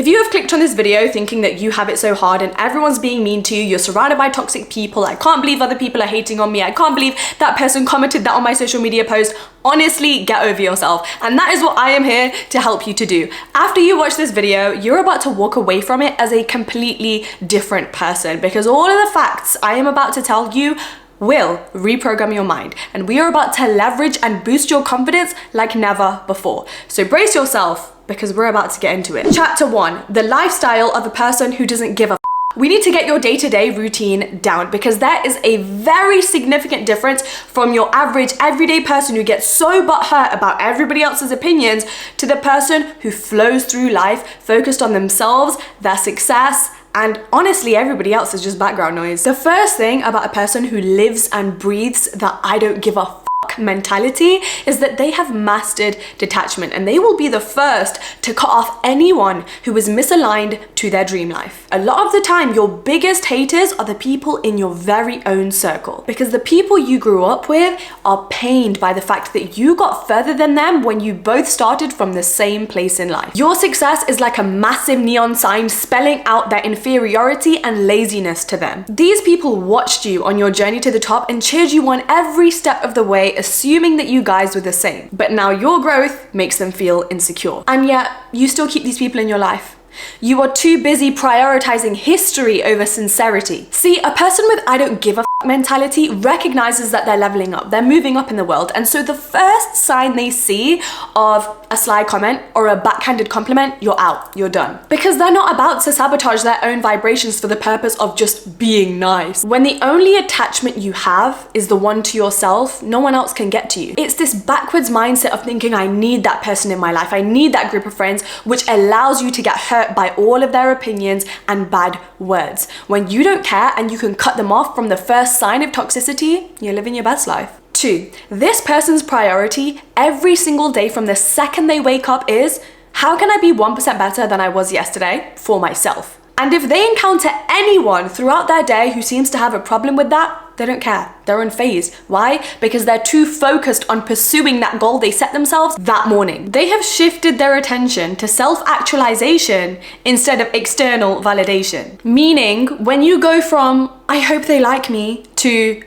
If you have clicked on this video thinking that you have it so hard and everyone's being mean to you, you're surrounded by toxic people, I can't believe other people are hating on me, I can't believe that person commented that on my social media post, honestly, get over yourself. And that is what I am here to help you to do. After you watch this video, you're about to walk away from it as a completely different person, because all of the facts I am about to tell you will reprogram your mind, and we are about to leverage and boost your confidence like never before. So brace yourself, because we're about to get into it. Chapter 1, the lifestyle of a person who doesn't give a f. We need to get your day-to-day routine down, because there is a very significant difference from your average everyday person who gets so butthurt about everybody else's opinions to the person who flows through life focused on themselves, their success, and honestly, everybody else is just background noise. The first thing about a person who lives and breathes that I don't give a f mentality is that they have mastered detachment, and they will be the first to cut off anyone who is misaligned to their dream life. A lot of the time, your biggest haters are the people in your very own circle, because the people you grew up with are pained by the fact that you got further than them when you both started from the same place in life. Your success is like a massive neon sign spelling out their inferiority and laziness to them. These people watched you on your journey to the top and cheered you on every step of the way, assuming that you guys were the same. But now your growth makes them feel insecure. And yet, you still keep these people in your life. You are too busy prioritizing history over sincerity. See, a person with I don't give a f mentality recognizes that they're leveling up, they're moving up in the world, and so the first sign they see of a sly comment or a backhanded compliment, you're out, you're done. Because they're not about to sabotage their own vibrations for the purpose of just being nice. When the only attachment you have is the one to yourself, no one else can get to you. It's this backwards mindset of thinking, I need that person in my life, I need that group of friends, which allows you to get hurt by all of their opinions and bad words. When you don't care and you can cut them off from the first sign of toxicity, you're living your best life. 2, this person's priority every single day from the second they wake up is, how can I be 1% better than I was yesterday for myself? And if they encounter anyone throughout their day who seems to have a problem with that, they don't care. They're unfazed. Why? Because they're too focused on pursuing that goal they set themselves that morning. They have shifted their attention to self-actualization instead of external validation. Meaning, when you go from, I hope they like me, to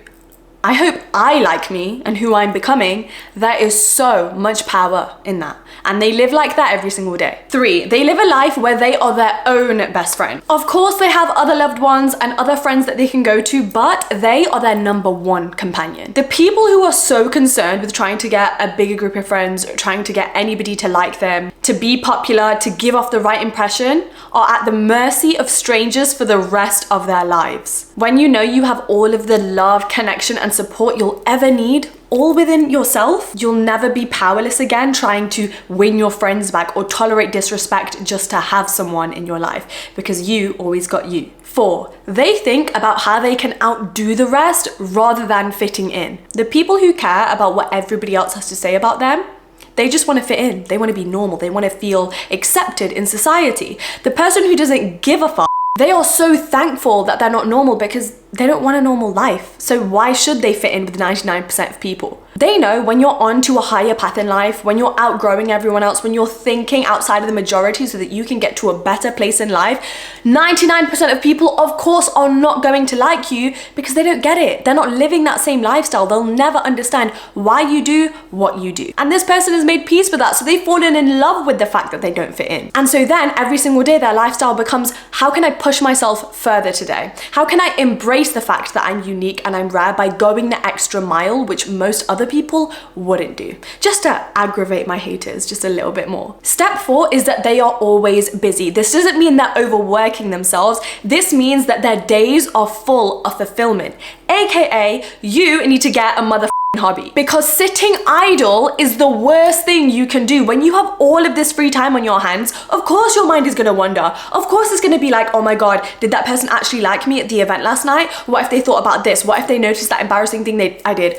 I hope I like me and who I'm becoming, there is so much power in that. And they live like that every single day. 3, they live a life where they are their own best friend. Of course, they have other loved ones and other friends that they can go to, but they are their number one companion. The people who are so concerned with trying to get a bigger group of friends, trying to get anybody to like them, to be popular, to give off the right impression, are at the mercy of strangers for the rest of their lives. When you know you have all of the love, connection, and support you'll ever need, all within yourself, you'll never be powerless again trying to win your friends back or tolerate disrespect just to have someone in your life, because you always got you. 4, they think about how they can outdo the rest rather than fitting in. The people who care about what everybody else has to say about them, they just want to fit in. They want to be normal. They want to feel accepted in society. The person who doesn't give a fuck, they are so thankful that they're not normal because they don't want a normal life. So why should they fit in with 99% of people? They know when you're on to a higher path in life, when you're outgrowing everyone else, when you're thinking outside of the majority so that you can get to a better place in life, 99% of people, of course, are not going to like you because they don't get it. They're not living that same lifestyle. They'll never understand why you do what you do. And this person has made peace with that, so they've fallen in love with the fact that they don't fit in. And so then every single day their lifestyle becomes, how can I push myself further today? How can I embrace the fact that I'm unique and I'm rare by going the extra mile, which most other people wouldn't do, just to aggravate my haters just a little bit more. Step 4 is that they are always busy. This doesn't mean they're overworking themselves. This means that their days are full of fulfillment, aka you need to get a mother hobby, because sitting idle is the worst thing you can do. When you have all of this free time on your hands, of course your mind is going to wander. Of course it's going to be like, oh my god, did that person actually like me at the event last night? What if they thought about this? What if they noticed that embarrassing thing I did?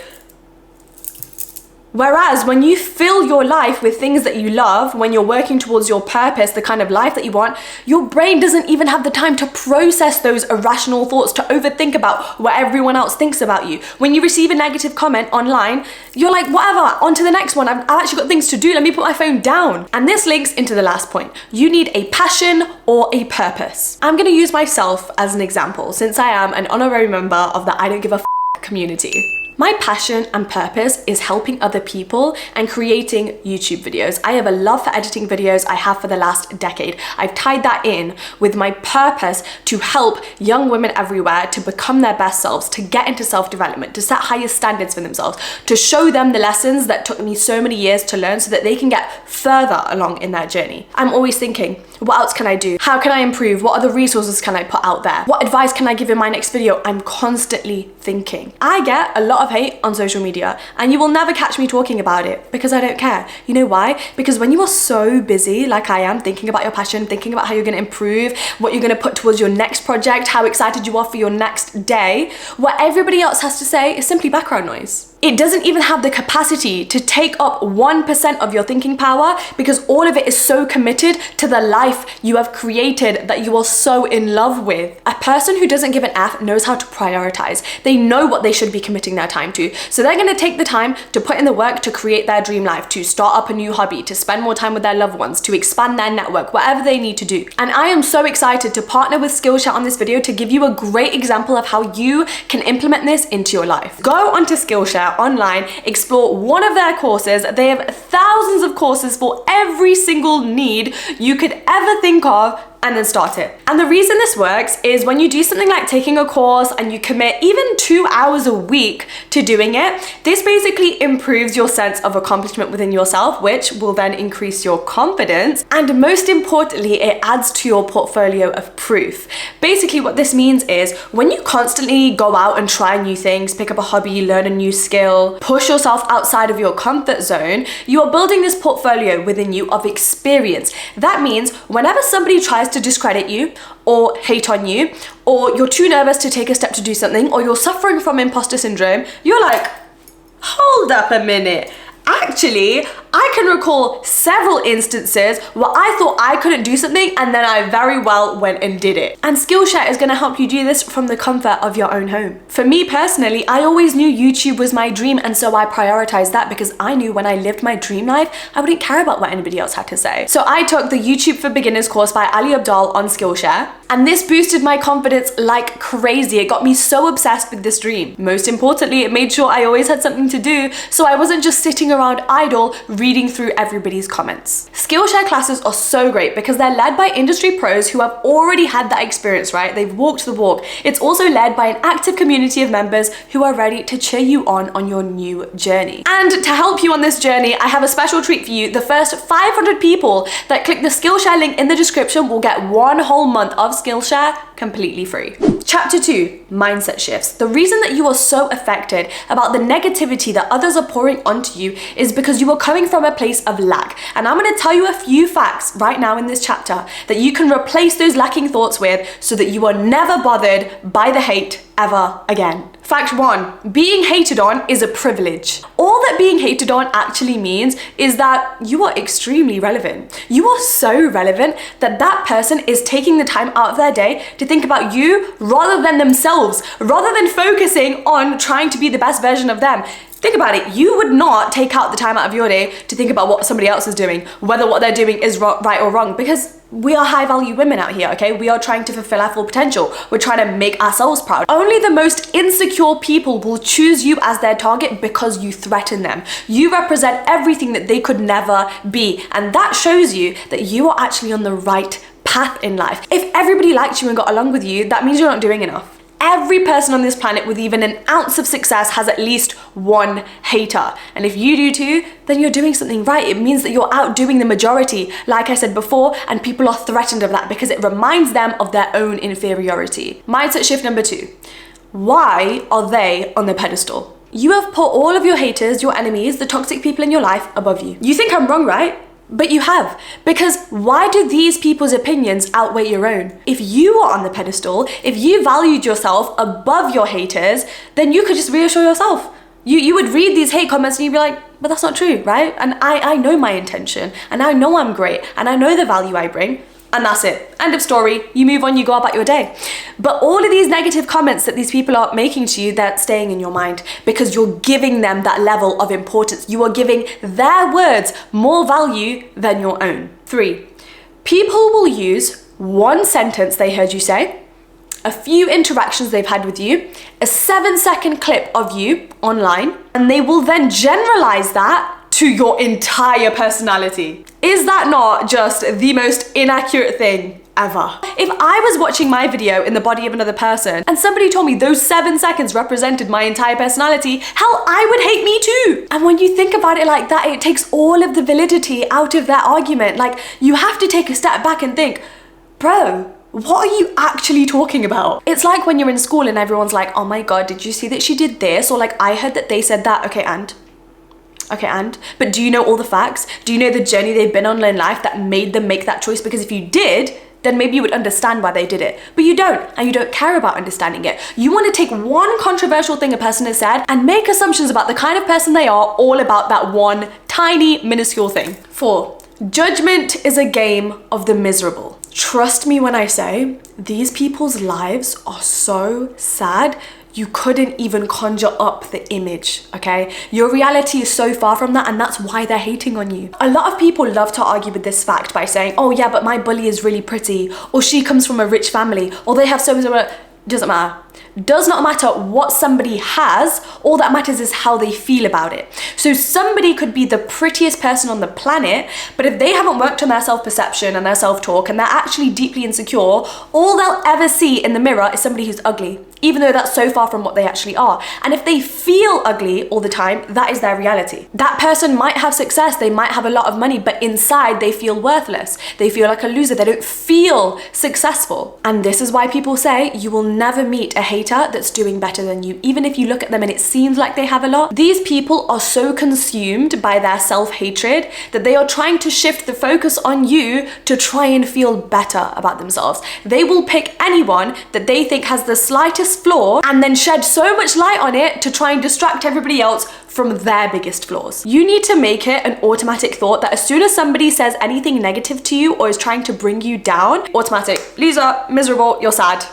Whereas when you fill your life with things that you love, when you're working towards your purpose, the kind of life that you want, your brain doesn't even have the time to process those irrational thoughts, to overthink about what everyone else thinks about you. When you receive a negative comment online, you're like, whatever, on to the next one. I've actually got things to do. Let me put my phone down. And this links into the last point. You need a passion or a purpose. I'm gonna use myself as an example, since I am an honorary member of the I don't give a community. My passion and purpose is helping other people and creating YouTube videos. I have a love for editing videos. I have for the last decade. I've tied that in with my purpose to help young women everywhere to become their best selves, to get into self-development, to set higher standards for themselves, to show them the lessons that took me so many years to learn so that they can get further along in their journey. I'm always thinking, what else can I do? How can I improve? What other resources can I put out there? What advice can I give in my next video? I'm constantly thinking. I get a lot of hate on social media and you will never catch me talking about it because I don't care. You know why? Because when you are so busy like I am, thinking about your passion, thinking about how you're going to improve, what you're going to put towards your next project, how excited you are for your next day, what everybody else has to say is simply background noise. It doesn't even have the capacity to take up 1% of your thinking power because all of it is so committed to the life you have created that you are so in love with. A person who doesn't give an F knows how to prioritize. They know what they should be committing their time to. So they're going to take the time to put in the work to create their dream life, to start up a new hobby, to spend more time with their loved ones, to expand their network, whatever they need to do. And I am so excited to partner with Skillshare on this video to give you a great example of how you can implement this into your life. Go onto Skillshare online, explore one of their courses. They have thousands of courses for every single need you could ever think of, and then start it. And the reason this works is when you do something like taking a course and you commit even 2 hours a week to doing it, this basically improves your sense of accomplishment within yourself, which will then increase your confidence. And most importantly, it adds to your portfolio of proof. Basically what this means is when you constantly go out and try new things, pick up a hobby, learn a new skill, push yourself outside of your comfort zone, you are building this portfolio within you of experience. That means whenever somebody tries to discredit you or hate on you, or you're too nervous to take a step to do something, or you're suffering from imposter syndrome, you're like, hold up a minute. Actually, I can recall several instances where I thought I couldn't do something and then I very well went and did it. And Skillshare is going to help you do this from the comfort of your own home. For me personally, I always knew YouTube was my dream, and so I prioritized that because I knew when I lived my dream life, I wouldn't care about what anybody else had to say. So I took the YouTube for Beginners course by Ali Abdaal on Skillshare, and this boosted my confidence like crazy. It got me so obsessed with this dream. Most importantly, it made sure I always had something to do, so I wasn't just sitting around idle reading through everybody's comments. Skillshare classes are so great because they're led by industry pros who have already had that experience, right? They've walked the walk. It's also led by an active community of members who are ready to cheer you on your new journey. And to help you on this journey, I have a special treat for you. The first 500 people that click the Skillshare link in the description will get 1 whole month of Skillshare completely free. Chapter 2, mindset shifts. The reason that you are so affected about the negativity that others are pouring onto you is because you are coming from a place of lack. And I'm going to tell you a few facts right now in this chapter that you can replace those lacking thoughts with so that you are never bothered by the hate ever again. Fact 1, being hated on is a privilege. All that being hated on actually means is that you are extremely relevant. You are so relevant that that person is taking the time out of their day to think about you rather than themselves, rather than focusing on trying to be the best version of them. Think about it, you would not take out the time out of your day to think about what somebody else is doing, whether what they're doing is right or wrong, because we are high value women out here, okay? We are trying to fulfill our full potential. We're trying to make ourselves proud. Only the most insecure people will choose you as their target because you threaten them. You represent everything that they could never be. And that shows you that you are actually on the right path in life. If everybody liked you and got along with you, that means you're not doing enough. Every person on this planet with even an ounce of success has at least one hater. And if you do too, then you're doing something right. It means that you're outdoing the majority, like I said before, and people are threatened of that because it reminds them of their own inferiority. Mindset shift number 2. Why are they on the pedestal? You have put all of your haters, your enemies, the toxic people in your life above you. You think I'm wrong, right? But you have, because why do these people's opinions outweigh your own? If you were on the pedestal, if you valued yourself above your haters, then you could just reassure yourself, You would read these hate comments and you'd be like, but that's not true, right? And I know my intention, and I know I'm great, and I know the value I bring, and that's it. End of story. You move on, you go about your day. But all of these negative comments that these people are making to you, they're staying in your mind because you're giving them that level of importance. You are giving their words more value than your own. 3, people will use one sentence they heard you say, a few interactions they've had with you, a 7-second clip of you online, and they will then generalize that to your entire personality. Is that not just the most inaccurate thing ever? If I was watching my video in the body of another person and somebody told me those 7 seconds represented my entire personality, hell, I would hate me too. And when you think about it like that, it takes all of the validity out of that argument. Like, you have to take a step back and think, bro, what are you actually talking about? It's like when you're in school and everyone's like, oh my God, did you see that she did this? Or like, I heard that they said that. Okay, and? But do you know all the facts? Do you know the journey they've been on in life that made them make that choice? Because if you did, then maybe you would understand why they did it. But you don't, and you don't care about understanding it. You want to take one controversial thing a person has said and make assumptions about the kind of person they are all about that one tiny, minuscule thing. 4, judgment is a game of the miserable. Trust me when I say, these people's lives are so sad, you couldn't even conjure up the image, okay? Your reality is so far from that, and that's why they're hating on you. A lot of people love to argue with this fact by saying, oh yeah, but my bully is really pretty, or she comes from a rich family, or they have so. Doesn't matter. Does not matter what somebody has, all that matters is how they feel about it. So somebody could be the prettiest person on the planet, but if they haven't worked on their self-perception and their self-talk and they're actually deeply insecure, all they'll ever see in the mirror is somebody who's ugly, even though that's so far from what they actually are. And if they feel ugly all the time, that is their reality. That person might have success, they might have a lot of money, but inside they feel worthless. They feel like a loser, they don't feel successful. And this is why people say you will never meet a hater that's doing better than you, even if you look at them and it seems like they have a lot. These people are so consumed by their self-hatred that they are trying to shift the focus on you to try and feel better about themselves. They will pick anyone that they think has the slightest flaw and then shed so much light on it to try and distract everybody else from their biggest flaws. You need to make it an automatic thought that as soon as somebody says anything negative to you or is trying to bring you down, automatic, loser, miserable, you're sad.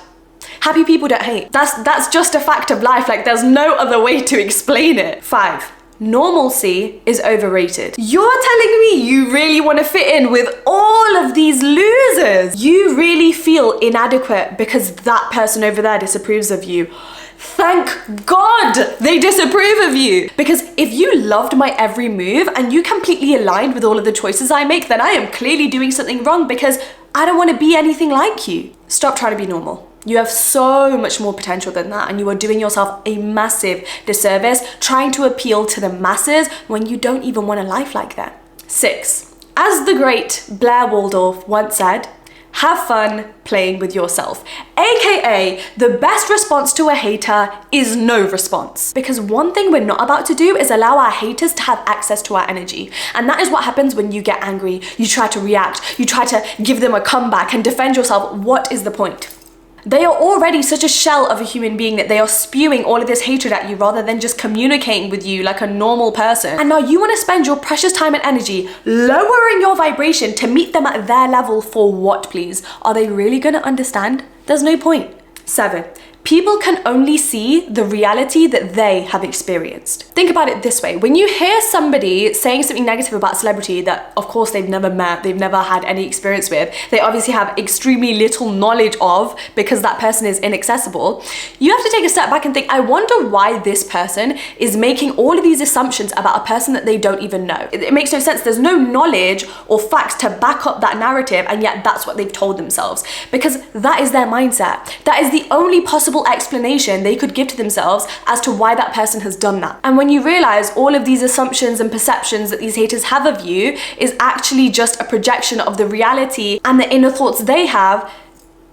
Happy people don't hate. That's just a fact of life. Like, there's no other way to explain it. 5, normalcy is overrated. You're telling me you really want to fit in with all of these losers? You really feel inadequate because that person over there disapproves of you. Thank God they disapprove of you. Because if you loved my every move and you completely aligned with all of the choices I make, then I am clearly doing something wrong because I don't want to be anything like you. Stop trying to be normal. You have so much more potential than that, and you are doing yourself a massive disservice trying to appeal to the masses when you don't even want a life like that. 6, as the great Blair Waldorf once said, have fun playing with yourself. AKA, the best response to a hater is no response. Because one thing we're not about to do is allow our haters to have access to our energy. And that is what happens when you get angry. You try to react, you try to give them a comeback and defend yourself. What is the point? They are already such a shell of a human being that they are spewing all of this hatred at you rather than just communicating with you like a normal person. And now you want to spend your precious time and energy lowering your vibration to meet them at their level for what, please? Are they really going to understand? There's no point. 7, people can only see the reality that they have experienced. Think about it this way. When you hear somebody saying something negative about a celebrity that of course they've never met, they've never had any experience with, they obviously have extremely little knowledge of because that person is inaccessible, you have to take a step back and think, I wonder why this person is making all of these assumptions about a person that they don't even know. It makes no sense. There's no knowledge or facts to back up that narrative, and yet that's what they've told themselves because that is their mindset. That is the only possible explanation they could give to themselves as to why that person has done that. And when you realize all of these assumptions and perceptions that these haters have of you is actually just a projection of the reality and the inner thoughts they have,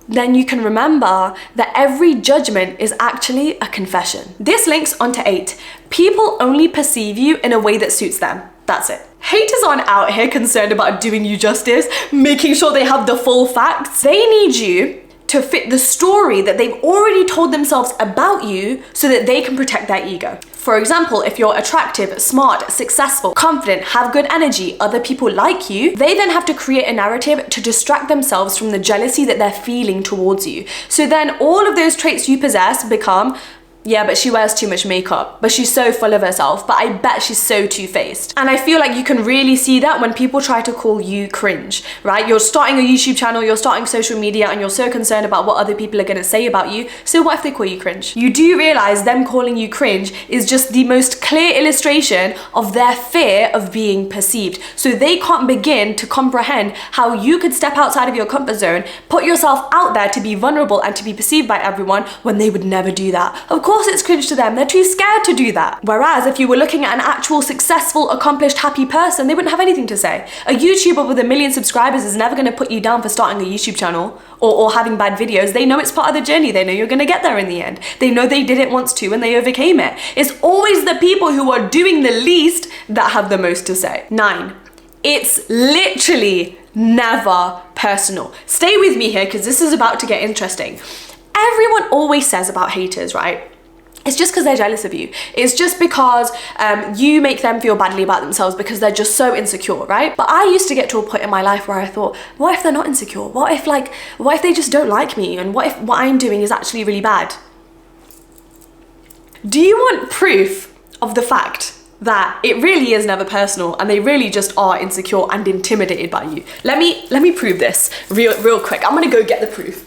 then you can remember that every judgment is actually a confession. This links onto 8. People only perceive you in a way that suits them. That's it. Haters aren't out here concerned about doing you justice, making sure they have the full facts. They need you to fit the story that they've already told themselves about you so that they can protect their ego. For example, if you're attractive, smart, successful, confident, have good energy, other people like you, they then have to create a narrative to distract themselves from the jealousy that they're feeling towards you. So then all of those traits you possess become, yeah, but she wears too much makeup, but she's so full of herself, but I bet she's so two-faced. And I feel like you can really see that when people try to call you cringe, right? You're starting a YouTube channel, you're starting social media, and you're so concerned about what other people are gonna say about you. So what if they call you cringe? You do realize them calling you cringe is just the most clear illustration of their fear of being perceived. So they can't begin to comprehend how you could step outside of your comfort zone, put yourself out there to be vulnerable and to be perceived by everyone when they would never do that. Of course it's cringe to them, they're too scared to do that. Whereas if you were looking at an actual successful, accomplished, happy person, they wouldn't have anything to say. A YouTuber with 1 million subscribers is never gonna put you down for starting a YouTube channel or having bad videos. They know it's part of the journey, they know you're gonna get there in the end. They know they did it once too and they overcame it. It's always the people who are doing the least that have the most to say. 9. It's literally never personal. Stay with me here because this is about to get interesting. Everyone always says about haters, right? It's just because they're jealous of you. It's just because you make them feel badly about themselves because they're just so insecure, right? But I used to get to a point in my life where I thought, what if they're not insecure? What if they just don't like me? And what if what I'm doing is actually really bad? Do you want proof of the fact that it really is never personal and they really just are insecure and intimidated by you? Let me prove this real quick. I'm gonna go get the proof.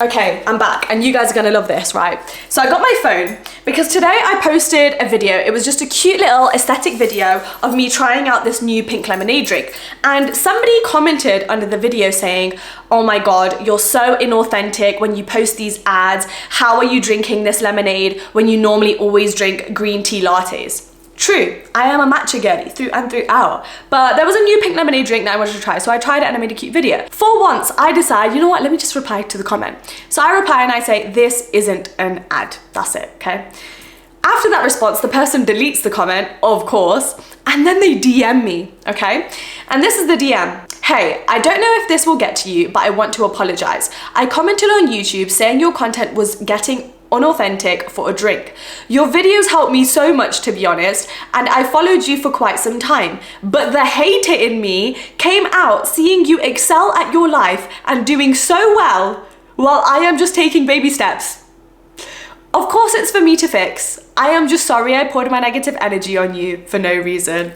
Okay, I'm back and you guys are gonna love this, right? So I got my phone because today I posted a video. It was just a cute little aesthetic video of me trying out this new pink lemonade drink. And somebody commented under the video saying, oh my God, you're so inauthentic when you post these ads. How are you drinking this lemonade when you normally always drink green tea lattes? True, I am a matcha girly through and throughout, but there was a new pink lemonade drink that I wanted to try, so I tried it and I made a cute video. For once, I decide, you know what, let me just reply to the comment. So I reply and I say, this isn't an ad, that's it, okay? After that response, the person deletes the comment, of course, and then they DM me, okay? And this is the DM. Hey, I don't know if this will get to you, but I want to apologize. I commented on YouTube saying your content was getting unauthentic for a drink. Your videos helped me so much, to be honest, and I followed you for quite some time, but the hater in me came out seeing you excel at your life and doing so well while I am just taking baby steps. Of course it's for me to fix. I am just sorry I poured my negative energy on you for no reason.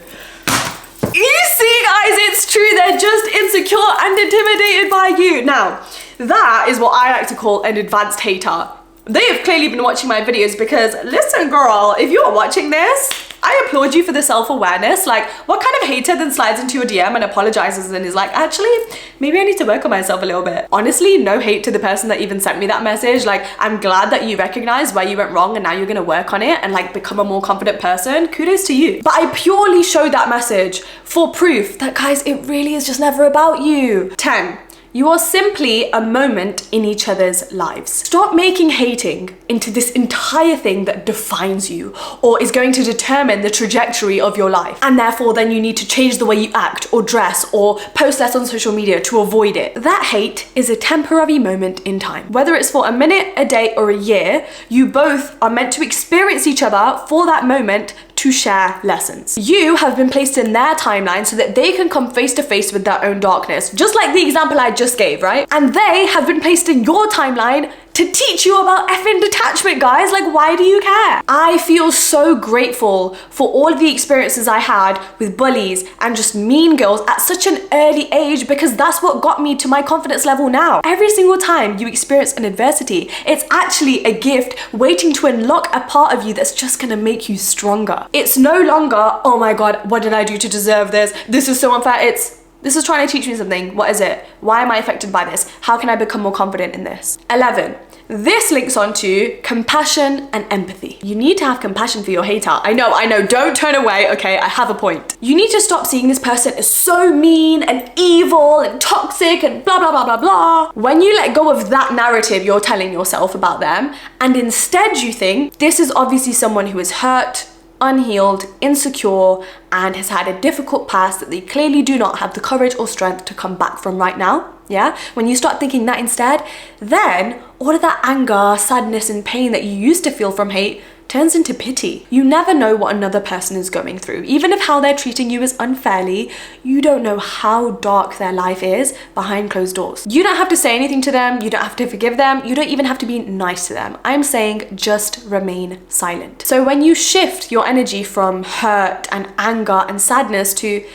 You see guys, it's true, they're just insecure and intimidated by you. Now, that is what I like to call an advanced hater. They have clearly been watching my videos because, listen girl, if you are watching this, I applaud you for the self-awareness. Like, what kind of hater then slides into your DM and apologizes and is like, actually, maybe I need to work on myself a little bit. Honestly, no hate to the person that even sent me that message. Like, I'm glad that you recognize where you went wrong and now you're gonna work on it and like become a more confident person. Kudos to you. But I purely showed that message for proof that, guys, it really is just never about you. 10. You are simply a moment in each other's lives. Stop making hating into this entire thing that defines you or is going to determine the trajectory of your life. And therefore then you need to change the way you act or dress or post less on social media to avoid it. That hate is a temporary moment in time. Whether it's for a minute, a day, or a year, you both are meant to experience each other for that moment to share lessons. You have been placed in their timeline so that they can come face to face with their own darkness, just like the example I just gave, right? And they have been placed in your timeline to teach you about effing detachment, guys. Like, why do you care? I feel so grateful for all of the experiences I had with bullies and just mean girls at such an early age because that's what got me to my confidence level now. Every single time you experience an adversity, it's actually a gift waiting to unlock a part of you that's just gonna make you stronger. It's no longer, oh my God, what did I do to deserve this? This is so unfair. This is trying to teach me something. What is it? Why am I affected by this? How can I become more confident in this? 11. This links on to compassion and empathy. You need to have compassion for your hater. I know, don't turn away, okay? I have a point. You need to stop seeing this person as so mean and evil and toxic and blah, blah, blah, blah, blah. When you let go of that narrative you're telling yourself about them, and instead you think, this is obviously someone who is hurt, unhealed, insecure, and has had a difficult past that they clearly do not have the courage or strength to come back from right now, yeah? When you start thinking that instead, then all of that anger, sadness, and pain that you used to feel from hate turns into pity. You never know what another person is going through. Even if how they're treating you is unfairly, you don't know how dark their life is behind closed doors. You don't have to say anything to them. You don't have to forgive them. You don't even have to be nice to them. I'm saying just remain silent. So when you shift your energy from hurt and anger and sadness to,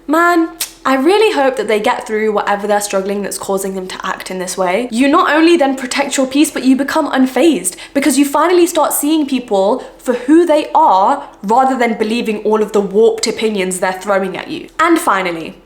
man, I really hope that they get through whatever they're struggling that's causing them to act in this way, you not only then protect your peace, but you become unfazed because you finally start seeing people for who they are rather than believing all of the warped opinions they're throwing at you. And finally,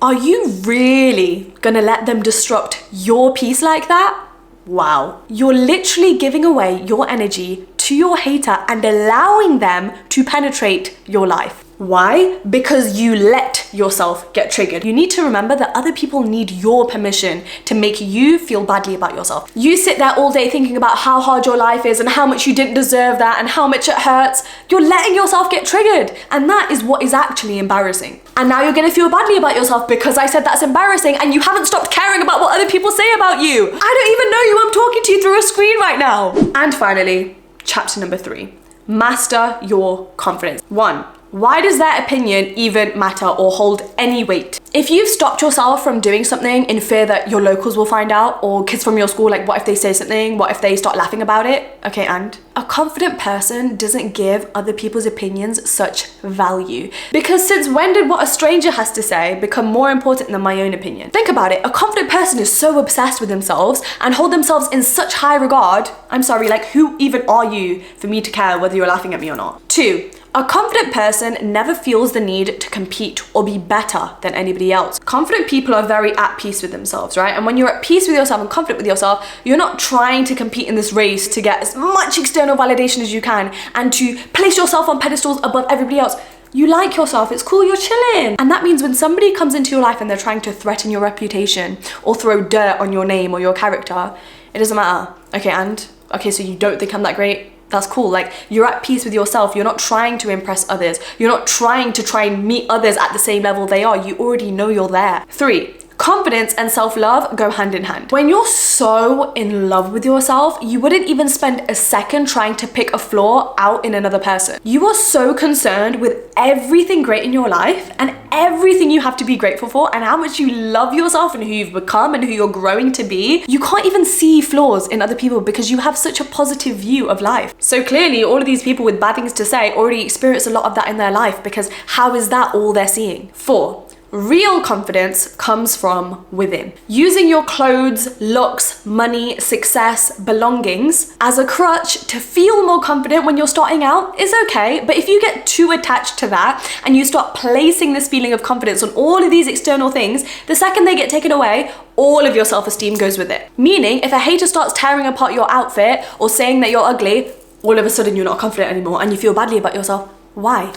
are you really gonna let them disrupt your peace like that? Wow. You're literally giving away your energy to your hater and allowing them to penetrate your life. Why? Because you let yourself get triggered. You need to remember that other people need your permission to make you feel badly about yourself. You sit there all day thinking about how hard your life is and how much you didn't deserve that and how much it hurts. You're letting yourself get triggered. And that is what is actually embarrassing. And now you're gonna feel badly about yourself because I said that's embarrassing and you haven't stopped caring about what other people say about you. I don't even know you. I'm talking to you through a screen right now. And finally, chapter number 3, master your confidence. 1, why does their opinion even matter or hold any weight? If you've stopped yourself from doing something in fear that your locals will find out, or kids from your school, like what if they say something? What if they start laughing about it? Okay, and a confident person doesn't give other people's opinions such value. Because since when did what a stranger has to say become more important than my own opinion? Think about it. A confident person is so obsessed with themselves and hold themselves in such high regard. I'm sorry, like who even are you for me to care whether you're laughing at me or not? 2, a confident person never feels the need to compete or be better than anybody else. Confident people are very at peace with themselves, right? And when you're at peace with yourself and confident with yourself, you're not trying to compete in this race to get as much external validation as you can and to place yourself on pedestals above everybody else. You like yourself, it's cool, you're chilling. And that means when somebody comes into your life and they're trying to threaten your reputation or throw dirt on your name or your character, it doesn't matter. Okay, so you don't think I'm that great? That's cool. Like, you're at peace with yourself. You're not trying to impress others. You're not trying to try and meet others at the same level they are. You already know you're there. 3, confidence and self-love go hand in hand. When you're so in love with yourself, you wouldn't even spend a second trying to pick a flaw out in another person. You are so concerned with everything great in your life and everything you have to be grateful for and how much you love yourself and who you've become and who you're growing to be. You can't even see flaws in other people because you have such a positive view of life. So clearly, all of these people with bad things to say already experience a lot of that in their life because how is that all they're seeing? 4, real confidence comes from within. Using your clothes, looks, money, success, belongings as a crutch to feel more confident when you're starting out is okay, but if you get too attached to that and you start placing this feeling of confidence on all of these external things, the second they get taken away, all of your self-esteem goes with it. Meaning, if a hater starts tearing apart your outfit or saying that you're ugly, all of a sudden you're not confident anymore and you feel badly about yourself. Why?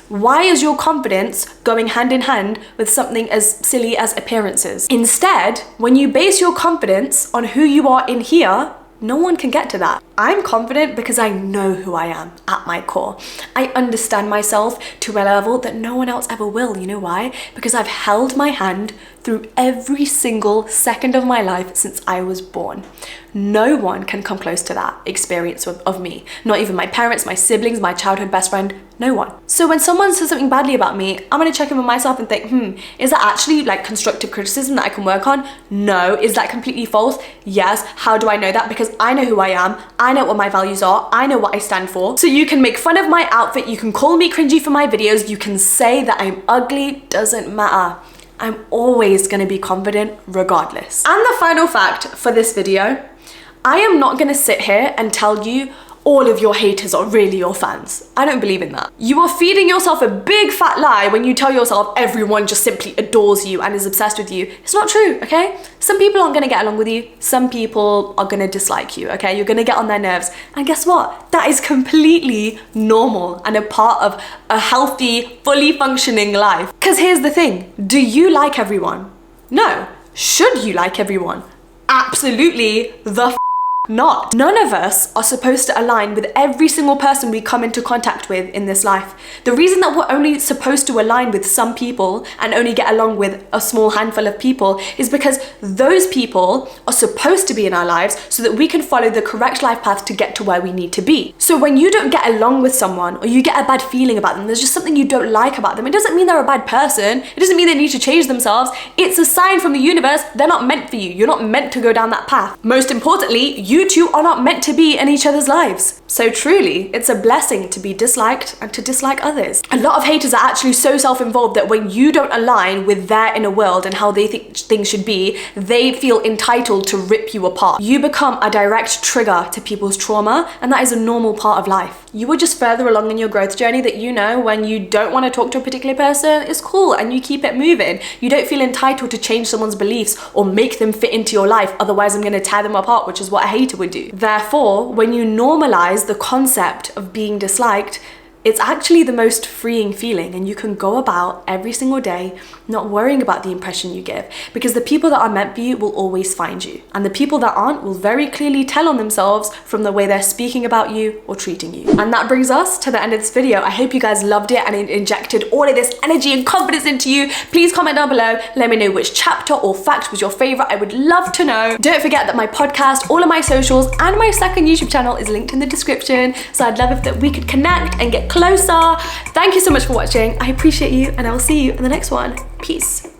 Why is your confidence going hand in hand with something as silly as appearances? Instead, when you base your confidence on who you are in here, no one can get to that. I'm confident because I know who I am at my core. I understand myself to a level that no one else ever will. You know why? Because I've held my hand through every single second of my life since I was born. No one can come close to that experience of me. Not even my parents, my siblings, my childhood best friend, no one. So when someone says something badly about me, I'm gonna check in with myself and think, is that actually like constructive criticism that I can work on? No. Is that completely false? Yes. How do I know that? Because I know who I am. I know what my values are. I know what I stand for. So you can make fun of my outfit. You can call me cringy for my videos. You can say that I'm ugly. Doesn't matter. I'm always gonna be confident regardless. And the final fact for this video, I am not gonna sit here and tell you all of your haters are really your fans. I don't believe in that. You are feeding yourself a big fat lie when you tell yourself everyone just simply adores you and is obsessed with you. It's not true, okay? Some people aren't gonna get along with you. Some people are gonna dislike you, okay? You're gonna get on their nerves. And guess what? That is completely normal and a part of a healthy, fully functioning life. Because here's the thing, do you like everyone? No. Should you like everyone? Absolutely the not. None of us are supposed to align with every single person we come into contact with in this life. The reason that we're only supposed to align with some people and only get along with a small handful of people is because those people are supposed to be in our lives so that we can follow the correct life path to get to where we need to be. So when you don't get along with someone or you get a bad feeling about them, there's just something you don't like about them, it doesn't mean they're a bad person. It doesn't mean they need to change themselves. It's a sign from the universe they're not meant for you. You're not meant to go down that path. Most importantly, you two are not meant to be in each other's lives. So truly, it's a blessing to be disliked and to dislike others. A lot of haters are actually so self-involved that when you don't align with their inner world and how they think things should be, they feel entitled to rip you apart. You become a direct trigger to people's trauma, and that is a normal part of life. You are just further along in your growth journey that you know when you don't want to talk to a particular person, it's cool and you keep it moving. You don't feel entitled to change someone's beliefs or make them fit into your life, otherwise I'm going to tear them apart, which is what a hater would do. Therefore, when you normalize the concept of being disliked, it's actually the most freeing feeling, and you can go about every single day not worrying about the impression you give, because the people that are meant for you will always find you, and the people that aren't will very clearly tell on themselves from the way they're speaking about you or treating you. And that brings us to the end of this video. I hope you guys loved it and it injected all of this energy and confidence into you. Please comment down below, let me know which chapter or fact was your favorite. I would love to know. Don't forget that my podcast, all of my socials, and my second YouTube channel is linked in the description, so I'd love if that we could connect and get closer. Thank you so much for watching. I appreciate you, and I will see you in the next one. Peace.